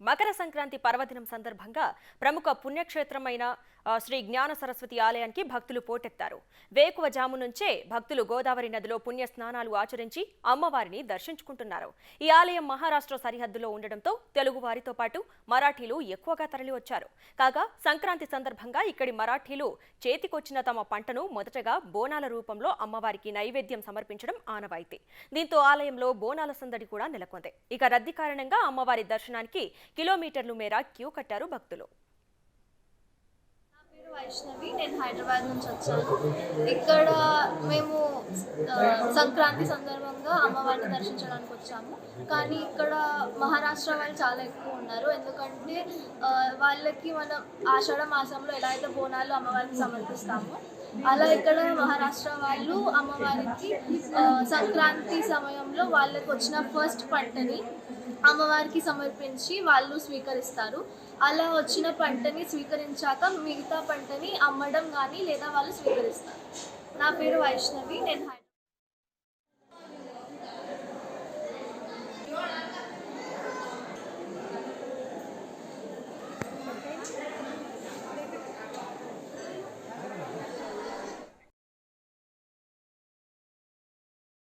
మకర సంక్రాంతి పర్వదినం సందర్భంగా ప్రముఖ పుణ్యక్షేత్రమైన శ్రీ జ్ఞాన సరస్వతి ఆలయానికి భక్తులు పోటెత్తారు. వేకువజాము నుంచే భక్తులు గోదావరి నదిలో పుణ్య స్నానాలు ఆచరించి అమ్మవారిని దర్శించుకుంటున్నారు. ఈ ఆలయం మహారాష్ట్ర సరిహద్దులో ఉండడంతో తెలుగు వారితో పాటు మరాఠీలు ఎక్కువగా తరలివచ్చారు. కాగా సంక్రాంతి సందర్భంగా ఇక్కడి మరాఠీలు చేతికొచ్చిన తమ పంటను మొదటగా బోనాల రూపంలో అమ్మవారికి నైవేద్యం సమర్పించడం ఆనవాయితీ. దీంతో ఆలయంలో బోనాల సందడి కూడా నెలకొంది. ఇక రద్దీ కారణంగా అమ్మవారి దర్శనానికి కిలోమీటర్లు మేర క్యూ కట్టారు భక్తులు. వైష్ణవి, నేను హైదరాబాద్ నుంచి వచ్చాను. ఇక్కడ మేము సంక్రాంతి సందర్భంగా అమ్మవారిని దర్శించడానికి వచ్చాము. కానీ ఇక్కడ మహారాష్ట్ర వాళ్ళు చాలా ఎక్కువ ఉన్నారు. ఎందుకంటే వాళ్ళకి మనం ఆషాఢ మాసంలో ఎలా అయితే బోనాలు అమ్మవారికి సమర్పిస్తామో అలా ఇక్కడ మహారాష్ట్ర వాళ్ళు అమ్మవారికి సంక్రాంతి సమయంలో వాళ్ళకి వచ్చిన ఫస్ట్ పంటని అమ్మవారికి సమర్పించి వాళ్ళు స్వీకరిస్తారు. అలా వచ్చిన పంటని స్వీకరించాక మిగతా పంటని అమ్మడం కానీ లేదా వాళ్ళు స్వీకరిస్తారు. నా పేరు వైష్ణవి, నేను